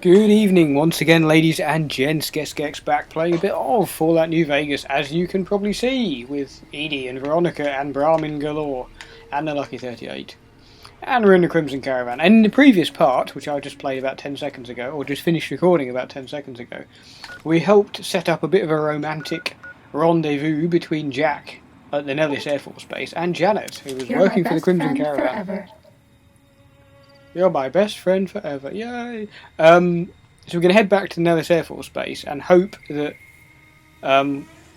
Good evening once again, ladies and gents. Gex back playing a bit of Fallout New Vegas, as you can probably see, with Edie and Veronica and Brahmin galore, and the Lucky 38. And we're in the Crimson Caravan. And in the previous part, which I just played about 10 seconds ago, or just finished recording about 10 seconds ago, we helped set up a bit of a romantic rendezvous between Jack at the Nellis Air Force Base and Janet, who was working for the Crimson Caravan. Forever. You're my best friend forever. Yay! So we're going to head back to Nellis Air Force Base and hope that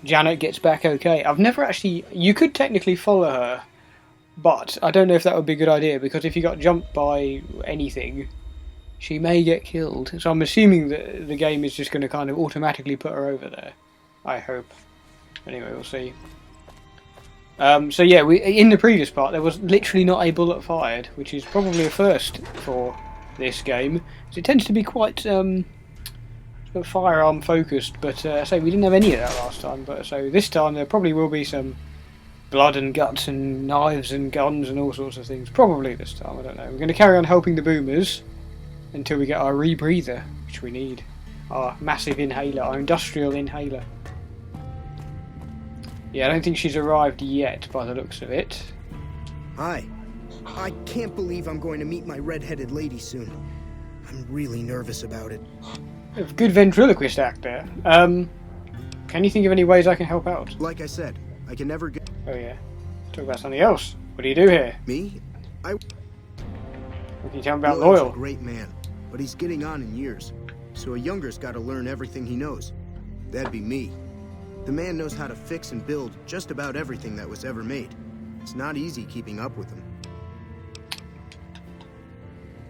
Janet gets back okay. I've never actually... You could technically follow her, but I don't know if that would be a good idea, because if you got jumped by anything, she may get killed. So I'm assuming that the game is just going to kind of automatically put her over there. I hope. Anyway, we'll see. So yeah, in the previous part there was literally not a bullet fired, which is probably a first for this game. It tends to be quite firearm focused, but so we didn't have any of that last time. But so this time there probably will be some blood and guts and knives and guns and all sorts of things. Probably this time, I don't know. We're going to carry on helping the boomers until we get our rebreather, which we need. Our massive inhaler, our industrial inhaler. Yeah, I don't think she's arrived yet, by the looks of it. Hi. I can't believe I'm going to meet my red-headed lady soon. I'm really nervous about it. Good ventriloquist act there. Can you think of any ways I can help out? Like I said, I can never get... Oh yeah. Talk about something else. What do you do here? Me? What can you tell me about Loyal's Loyal? A great man, but he's getting on in years. So a younger's got to learn everything he knows. That'd be me. The man knows how to fix and build just about everything that was ever made. It's not easy keeping up with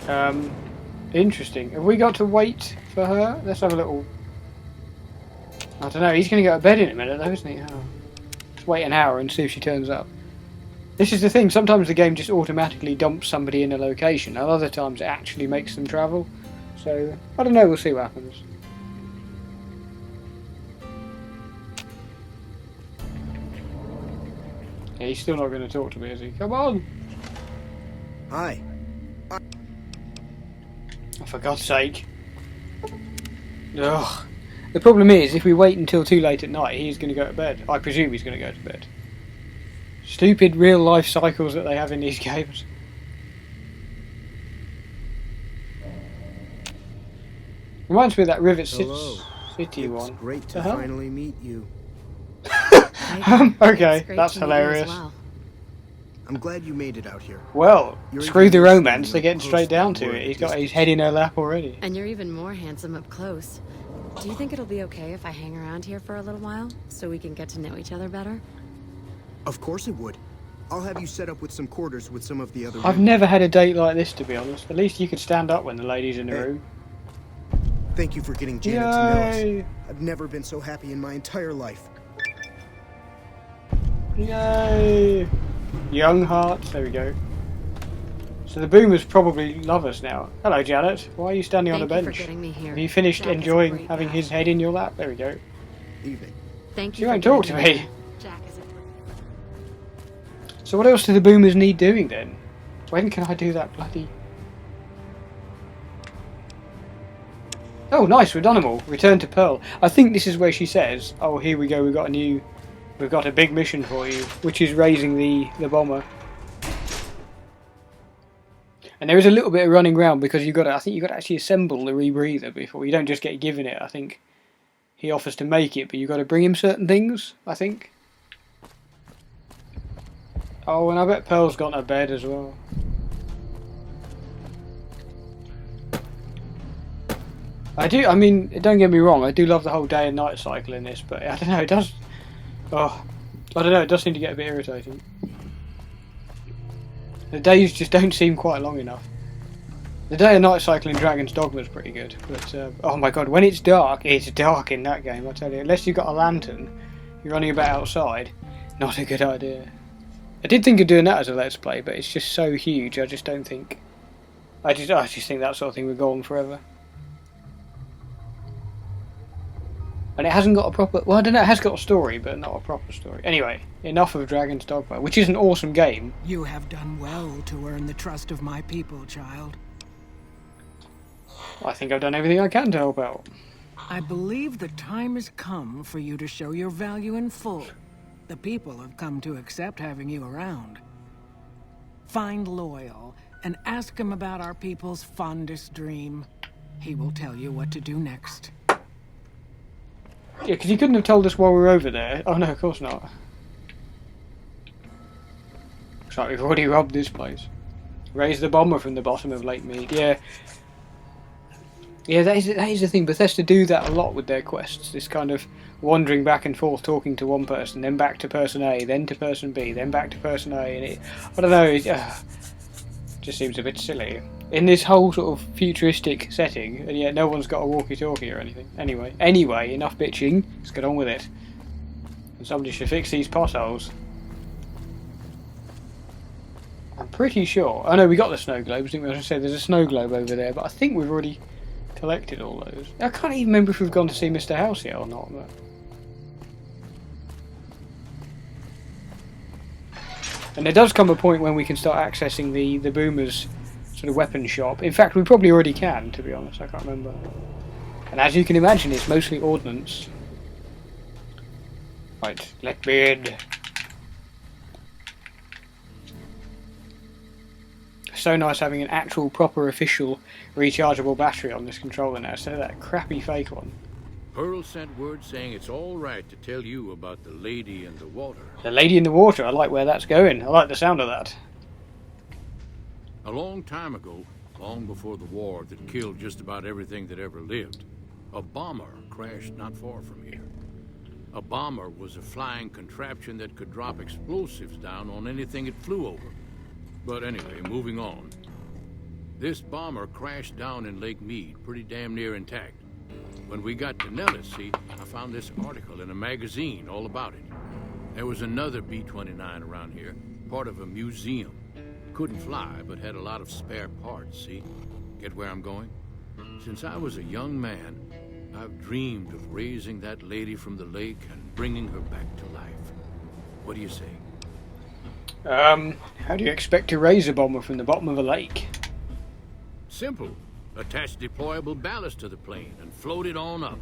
him. Interesting. Have we got to wait for her? Let's have a little... I don't know, he's going to go to bed in a minute though, isn't he? Oh. Let's wait an hour and see if she turns up. This is the thing, sometimes the game just automatically dumps somebody in a location, and other times it actually makes them travel. So, I don't know, we'll see what happens. Yeah, he's still not going to talk to me, is he? Come on! Hi. Oh, for God's sake. Ugh. The problem is, if we wait until too late at night, he's going to go to bed. I presume he's going to go to bed. Stupid real-life cycles that they have in these games. Reminds me of that Rivet City one. It's great to finally meet you. Okay, that's hilarious. Well. I'm glad you made it out here. Well, screw the romance, they're getting straight down to it. He's got his head in her lap already. And you're even more handsome up close. Do you think it'll be okay if I hang around here for a little while, so we can get to know each other better? Of course it would. I'll have you set up with some quarters with some of the other... I've never had a date like this, to be honest. At least you could stand up when the lady's in the room. Thank you for getting Janet to know us. I've never been so happy in my entire life. Yay! Young hearts, there we go. So the boomers probably love us now. Hello, Janet. Why are you standing on a bench? Thank you for getting me here. Have you finished Jack enjoying having his head in your lap? There we go. Evening. Thank She you. won't talk to me. Jack is a... So what else do the boomers need doing then? When can I do that bloody... Oh, nice, we've done them all. Return to Pearl. I think this is where she says, oh, here we go, we've got a big mission for you, which is raising the bomber. And there is a little bit of running around because I think you've got to actually assemble the rebreather before. You don't just get given it, I think. He offers to make it, but you've got to bring him certain things, I think. Oh, and I bet Pearl's gone to bed as well. I mean, don't get me wrong, I do love the whole day and night cycle in this, but I don't know, it does... Oh, I don't know, it does seem to get a bit irritating. The days just don't seem quite long enough. The day and night cycle in Dragon's Dogma is pretty good, but oh my god, when it's dark in that game, I tell you. Unless you've got a lantern, you're running about outside, not a good idea. I did think of doing that as a Let's Play, but it's just so huge, I just don't think... I just think that sort of thing would go on forever. And it hasn't got a proper... Well, I don't know, it has got a story, but not a proper story. Anyway, enough of Dragon's Dogma, which is an awesome game. You have done well to earn the trust of my people, child. I think I've done everything I can to help out. I believe the time has come for you to show your value in full. The people have come to accept having you around. Find Loyal and ask him about our people's fondest dream. He will tell you what to do next. Yeah, because he couldn't have told us while we were over there. Oh no, of course not. Looks like we've already robbed this place. Raise the bomber from the bottom of Lake Mead. Yeah. Yeah, that is the thing. Bethesda do that a lot with their quests. This kind of wandering back and forth, talking to one person, then back to person A, then to person B, then back to person A, and it, I don't know, it just seems a bit silly in this whole sort of futuristic setting, and yet no one's got a walkie-talkie or anything. Anyway, enough bitching. Let's get on with it. And somebody should fix these potholes. I'm pretty sure. Oh no, we got the snow globes, didn't we? I was going to say there's a snow globe over there, but I think we've already collected all those. I can't even remember if we've gone to see Mr. House yet or not. But... And there does come a point when we can start accessing the Boomer's sort of weapon shop. In fact, we probably already can, to be honest. I can't remember. And as you can imagine, it's mostly ordnance. Right, Lake Mead. So nice having an actual, proper, official, rechargeable battery on this controller now, instead of that crappy fake one. Pearl sent word saying it's all right to tell you about the lady in the water. The lady in the water, I like where that's going. I like the sound of that. A long time ago, long before the war that killed just about everything that ever lived, a bomber crashed not far from here. A bomber was a flying contraption that could drop explosives down on anything it flew over. But anyway, moving on. This bomber crashed down in Lake Mead, pretty damn near intact. When we got to Nellis, see, I found this article in a magazine all about it. There was another B-29 around here, part of a museum. Couldn't fly, but had a lot of spare parts, see? Get where I'm going? Since I was a young man, I've dreamed of raising that lady from the lake and bringing her back to life. What do you say? How do you expect to raise a bomber from the bottom of a lake? Simple. Attach deployable ballast to the plane and float it on up.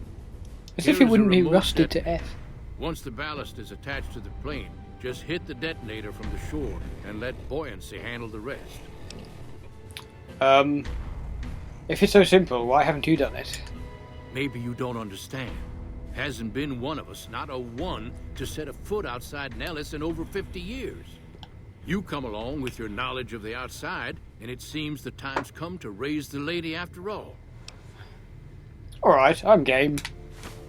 As if it wouldn't be rusted to F. Once the ballast is attached to the plane, just hit the detonator from the shore and let buoyancy handle the rest. If it's so simple, why haven't you done it? Maybe you don't understand. Hasn't been one of us, not a one, to set a foot outside Nellis in over 50 years. You come along with your knowledge of the outside, and it seems the time's come to raise the lady after all. Alright, I'm game.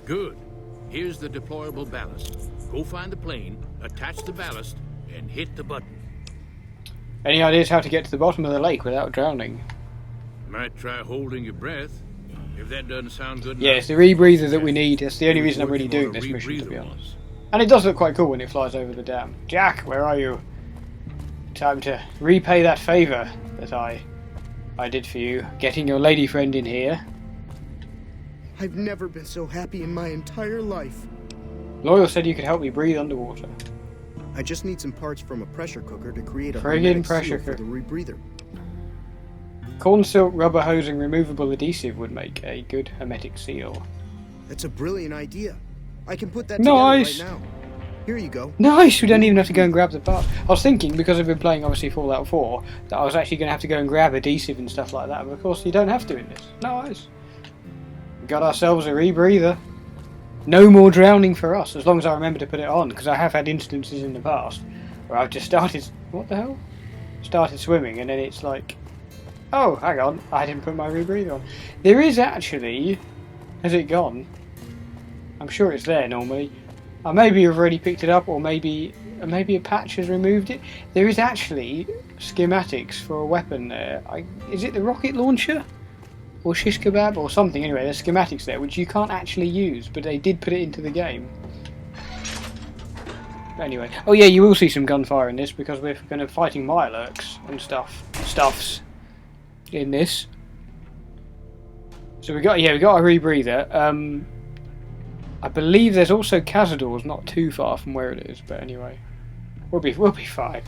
Good. Here's the deployable ballast. Go find the plane, attach the ballast, and hit the button. Any ideas how to get to the bottom of the lake without drowning? Might try holding your breath. If that doesn't sound good enough. Yeah, it's the rebreather that we need. That's the only reason I'm really doing this mission, to be honest. And it does look quite cool when it flies over the dam. Jack, where are you? Time to repay that favour that I did for you, getting your lady friend in here. I've never been so happy in my entire life. Loyal said you could help me breathe underwater. I just need some parts from a pressure cooker to create a Friggin' hermetic pressure seal for cooker. the rebreather. Corn silk, rubber hosing, removable adhesive would make a good hermetic seal. That's a brilliant idea. I can put that Nice. together right now. Here you go. Nice! We don't even have to go and grab the parts. I was thinking, because I've been playing obviously Fallout 4, that I was actually going to have to go and grab adhesive and stuff like that, but of course you don't have to in this. Nice! We got ourselves a rebreather. No more drowning for us, as long as I remember to put it on, because I have had instances in the past where I've just started... What the hell? Started swimming and then it's like... Oh, hang on, I didn't put my rebreather on. There is actually... Has it gone? I'm sure it's there normally. Maybe you've already picked it up, or maybe a patch has removed it. There is actually schematics for a weapon there. Is it the rocket launcher? Or shish kebab? Or something. Anyway, there's schematics there, which you can't actually use, but they did put it into the game. Anyway. Oh yeah, you will see some gunfire in this, because we're going to be fighting YOLOs and stuffs in this. So we got a rebreather. I believe there's also Cazadors not too far from where it is, but anyway, we'll be fine.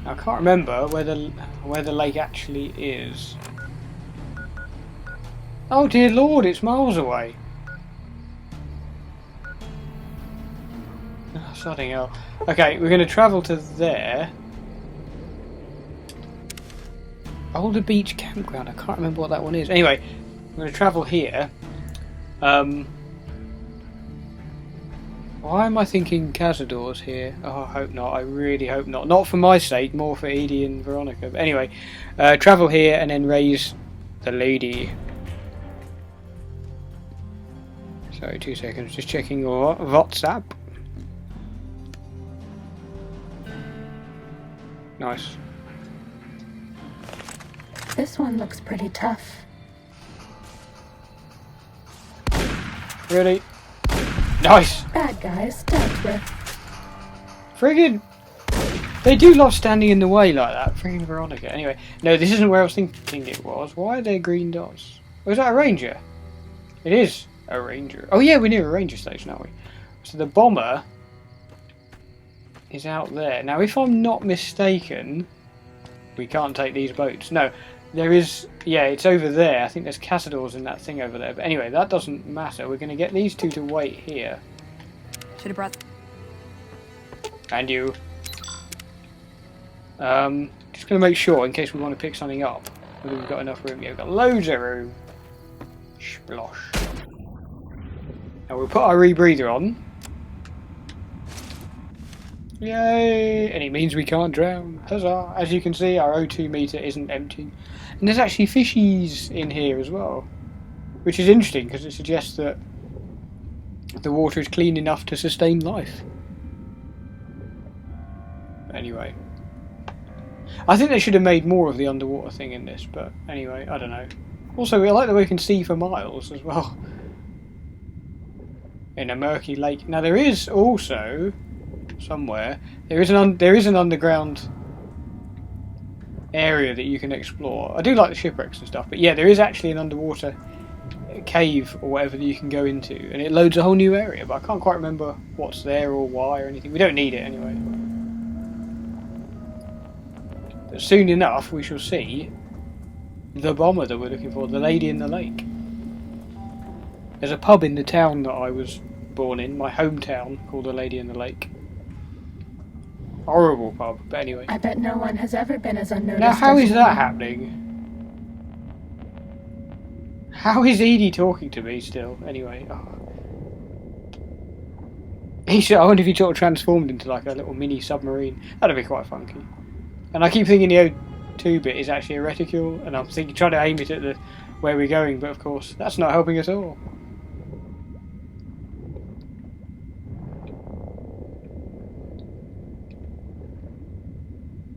I can't remember where the lake actually is. Oh dear lord, it's miles away. Oh, something else. Okay, we're going to travel to there. Older Beach Campground. I can't remember what that one is. Anyway, I'm going to travel here. Why am I thinking Cazador's here? Oh, I hope not. I really hope not. Not for my sake, more for Edie and Veronica. But anyway, travel here and then raise the lady. So, 2 seconds. Just checking your WhatsApp. Nice. This one looks pretty tough. Really? Nice! Bad guys dealt with. Friggin'! They do love standing in the way like that. Friggin' Veronica. Anyway, no, this isn't where I was thinking it was. Why are there green dots? Was that a ranger? It is a ranger. Oh yeah, we're near a ranger station, aren't we? So the bomber is out there. Now, if I'm not mistaken, we can't take these boats. No, there is... Yeah, it's over there. I think there's Cazadors in that thing over there. But anyway, that doesn't matter. We're going to get these two to wait here. Should have brought... And you. Just going to make sure, in case we want to pick something up, whether we've got enough room. Yeah, we've got loads of room. Splosh. Now we'll put our rebreather on. Yay! And it means we can't drown. Huzzah! As you can see, our O2 meter isn't empty. And there's actually fishies in here as well. Which is interesting, because it suggests that the water is clean enough to sustain life. Anyway. I think they should have made more of the underwater thing in this, but anyway, I don't know. Also, I like the way we can see for miles as well. In a murky lake. Now there is also... somewhere there is an underground area that you can explore. I do like the shipwrecks and stuff, but yeah, there is actually an underwater cave or whatever that you can go into, and it loads a whole new area, but I can't quite remember what's there or why or anything. We don't need it anyway. But soon enough we shall see the bomber that we're looking for, the Lady in the Lake. There's a pub in the town that I was born in, my hometown, called the Lady in the Lake. Horrible pub, but anyway. I bet no one has ever been as unnoticed. Now, how as is you. that happening? How is Edie talking to me still? Anyway. Oh. I wonder if he sort of transformed into like a little mini submarine. That'd be quite funky. And I keep thinking the O2 bit is actually a reticule, and I'm trying to aim it at the where we're going, but of course, that's not helping at all.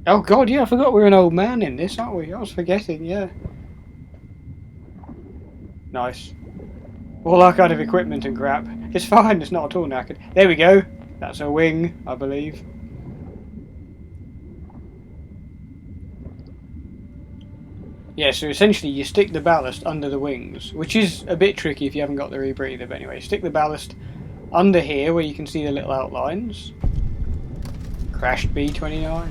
Oh god, yeah, I forgot we're an old man in this, aren't we? I was forgetting, yeah. Nice. All our kind of equipment and crap. It's fine, it's not at all knackered. There we go. That's a wing, I believe. Yeah, so essentially you stick the ballast under the wings, which is a bit tricky if you haven't got the rebreather, but anyway, stick the ballast under here where you can see the little outlines. Crashed B-29.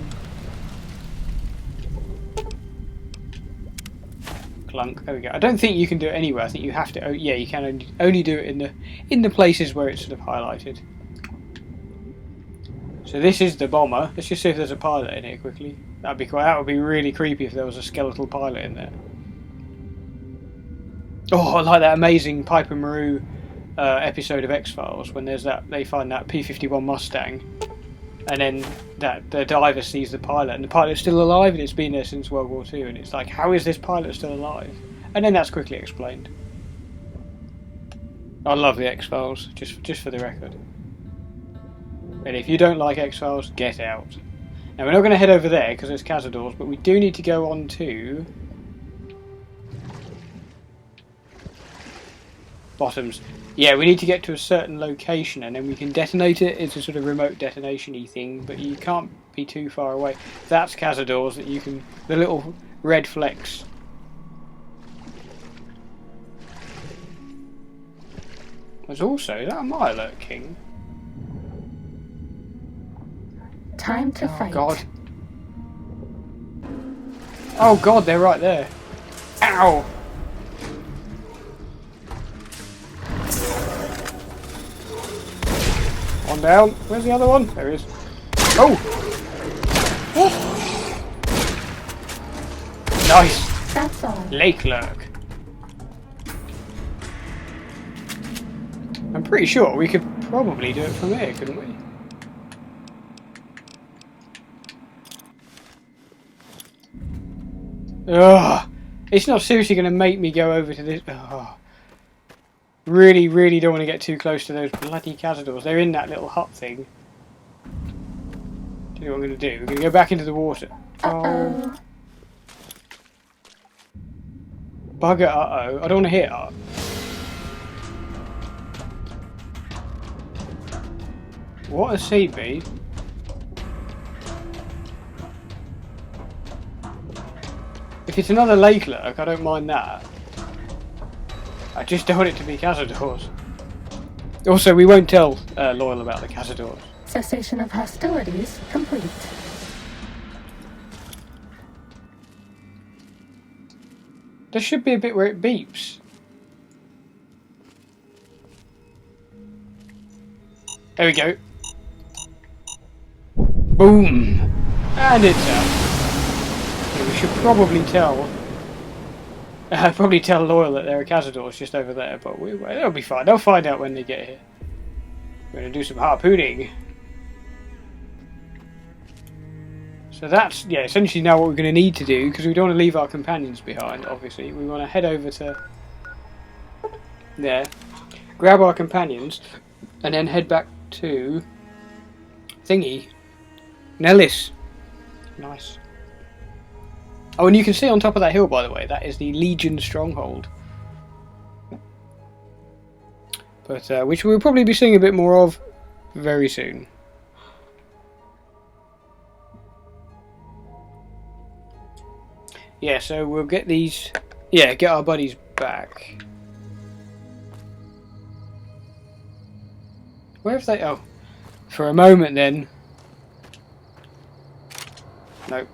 Clunk. There we go. I don't think you can do it anywhere. I think you have to. Oh, yeah, you can only do it in the places where it's sort of highlighted. So this is the bomber. Let's just see if there's a pilot in here quickly. That would be really creepy if there was a skeletal pilot in there. Oh, I like that amazing Piper Maru episode of X-Files when they find that P-51 Mustang. And then the diver sees the pilot, and the pilot's still alive, and it's been there since World War II, and it's like, how is this pilot still alive? And then that's quickly explained. I love the X-Files, just for the record. And if you don't like X-Files, get out. Now we're not going to head over there, because there's Cazadors, but we do need to go on to... Bottoms. Yeah, we need to get to a certain location and then we can detonate it. It's a sort of remote detonation-y thing, but you can't be too far away. That's Cazadors that you can... the little red flecks. There's also... is that a Mirelurk King? Time to fight. God. Oh god, they're right there. Ow! One down. Where's the other one? There he is. Oh! Nice! That's all. Lake-Lurk. I'm pretty sure we could probably do it from here, couldn't we? Ugh! It's not seriously going to make me go over to this. Ugh. Really, really don't want to get too close to those bloody cazadors. They're in that little hut thing. Do you know what I'm going to do? We're going to go back into the water. Uh-oh. Bugger, uh-oh. I don't want to hit her. What a seed bead. If it's another Lake-Lurk, I don't mind that. I just don't want it to be cazadors. Also, we won't tell Loyal about the cazadors. Cessation of hostilities complete. There should be a bit where it beeps. There we go. Boom! And it's out. Okay, we should probably tell... probably tell Loyal that there are cazadors just over there, but they'll be fine. They'll find out when they get here. We're going to do some harpooning. So that's, yeah, essentially now what we're going to need to do, because we don't want to leave our companions behind, obviously. We want to head over to there, grab our companions, and then head back to Thingy. Nellis. Nice. Oh, and you can see on top of that hill, by the way, that is the Legion Stronghold. But, which we'll probably be seeing a bit more of very soon. Yeah, so we'll get these... Yeah, get our buddies back. Where have they... Oh. For a moment, then. Nope.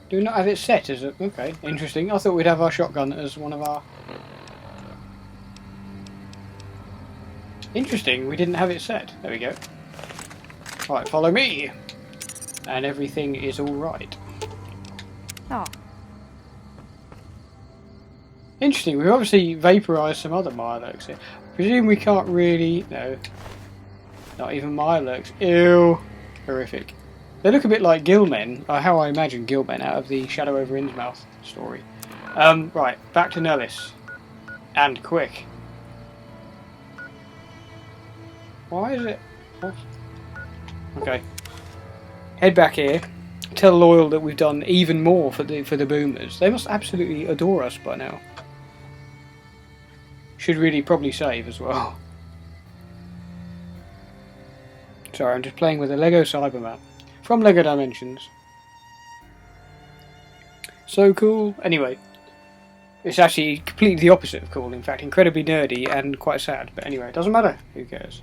Do we not have it set as a... Okay, interesting. I thought we'd have our shotgun as one of our... Interesting, we didn't have it set. There we go. Right, follow me. And everything is alright. Oh. Interesting, we've obviously vaporised some other Mirelurks here. Presume we can't really... No. Not even Mirelurks. Ew. Horrific. They look a bit like Gillmen, or how I imagine Gillmen out of the Shadow over Innsmouth story. Right, back to Nellis. And quick. Why is it... What? Okay. Head back here. Tell Loyal that we've done even more for the boomers. They must absolutely adore us by now. Should really probably save as well. Sorry, I'm just playing with a Lego Cyberman from Lego Dimensions. So cool. Anyway, it's actually completely the opposite of cool. In fact, incredibly nerdy and quite sad. But anyway, it doesn't matter. Who cares?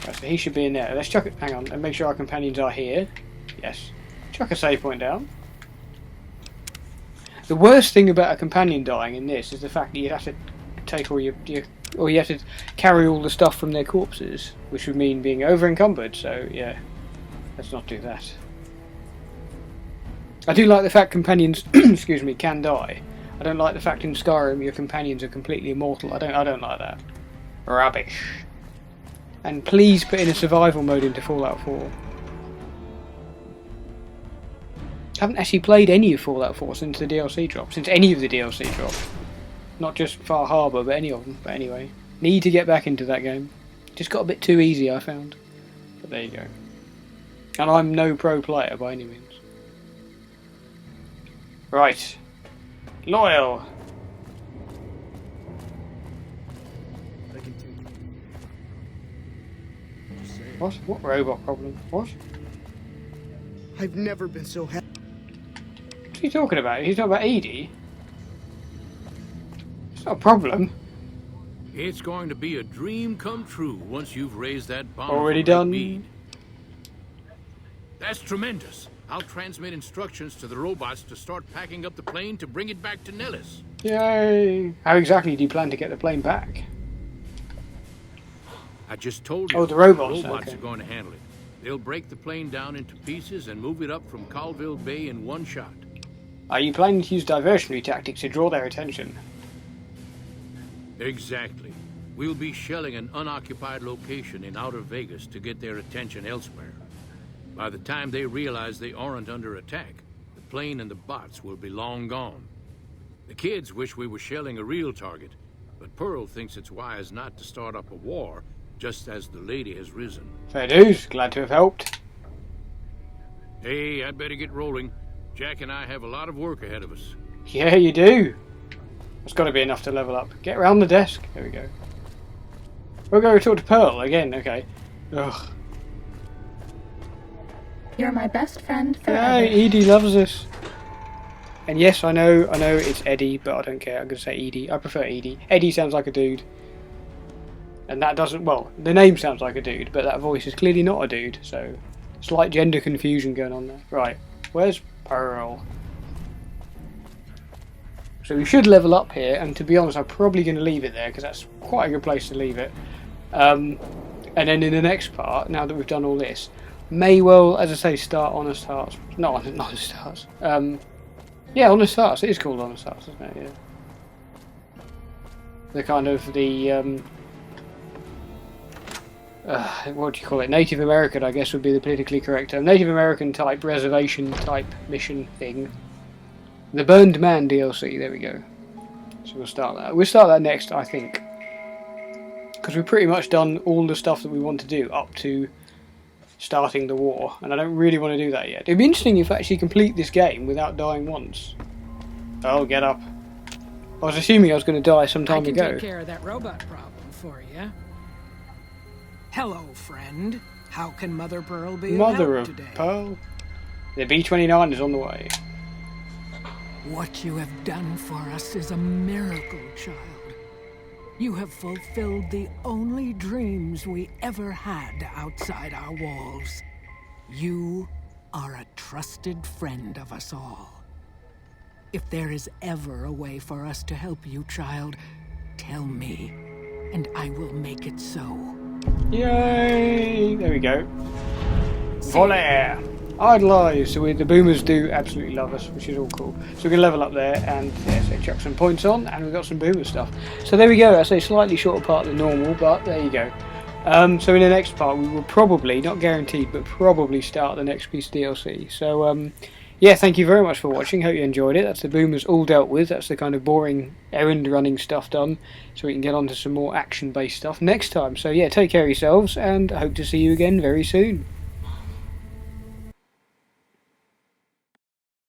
Right, so he should be in there. Let's chuck it. Hang on, and make sure our companions are here. Yes. Chuck a save point down. The worst thing about a companion dying in this is the fact that you'd have to take all or you have to carry all the stuff from their corpses, which would mean being over encumbered. So yeah, let's not do that. I do like the fact companions, excuse me, can die. I don't like the fact in Skyrim your companions are completely immortal. I don't like that. Rubbish. And please put in a survival mode into Fallout 4. I haven't actually played any of Fallout 4 since the DLC dropped. Since any of the DLC dropped. Not just Far Harbor, but any of them. But anyway, need to get back into that game. Just got a bit too easy, I found. But there you go. And I'm no pro player by any means. Right. Loyal. I can take it. Just saying. What? What robot problem? What? I've never been so happy. What's he talking about? He's talking about Edie? It's not a problem. It's going to be a dream come true once you've raised that bomb. Already from Lake done. Mead. That's tremendous. I'll transmit instructions to the robots to start packing up the plane to bring it back to Nellis. Yay! How exactly do you plan to get the plane back? I just told you. Oh, the robots. Robots Okay. are going to handle it. They'll break the plane down into pieces and move it up from Colville Bay in one shot. Are you planning to use diversionary tactics to draw their attention? Exactly. We'll be shelling an unoccupied location in outer Vegas to get their attention elsewhere. By the time they realize they aren't under attack, the plane and the bots will be long gone. The kids wish we were shelling a real target, but Pearl thinks it's wise not to start up a war just as the lady has risen. Fair dues. Glad to have helped. Hey, I'd better get rolling. Jack and I have a lot of work ahead of us. Yeah, you do. It's got to be enough to level up. Get around the desk. There we go. We'll go talk to Pearl again. Okay. Ugh. You're my best friend forever. Hey, Edie loves us. And yes, I know it's Eddie, but I don't care. I'm going to say Edie. I prefer Edie. Eddie sounds like a dude. And that doesn't, well, the name sounds like a dude, but that voice is clearly not a dude, so slight gender confusion going on there. Right, where's Pearl? So we should level up here, and to be honest, I'm probably going to leave it there, because that's quite a good place to leave it. And then in the next part, now that we've done all this, may well, as I say, start Honest Hearts. Not Honest Hearts. Yeah, Honest Hearts. It is called Honest Hearts, isn't it? Yeah. The kind of the what do you call it? Native American, I guess, would be the politically correct term. Native American type reservation type mission thing. The Burned Man DLC. There we go. So we'll start that. We'll start that next, I think, because we've pretty much done all the stuff that we want to do up to starting the war, and I don't really want to do that yet. It'd be interesting if I actually complete this game without dying once. Oh, get up. I was assuming I was going to die some time I can ago. take care of that robot problem for you. Hello, friend. How can Mother Pearl be Mother of of help today? Pearl. The B-29 is on the way. What you have done for us is a miracle, child. You have fulfilled the only dreams we ever had outside our walls. You are a trusted friend of us all. If there is ever a way for us to help you, child, tell me, and I will make it so. Yay! There we go. Volley! Idolize! So the boomers do absolutely love us, which is all cool. So we're going to level up there and so chuck some points on, and we've got some boomer stuff. So there we go. I say slightly shorter part than normal, but there you go. So in the next part we will probably, not guaranteed, but probably start the next piece of DLC. So yeah, thank you very much for watching. Hope you enjoyed it. That's the boomers all dealt with. That's the kind of boring errand running stuff done, so we can get on to some more action based stuff next time. So yeah, take care of yourselves, and I hope to see you again very soon.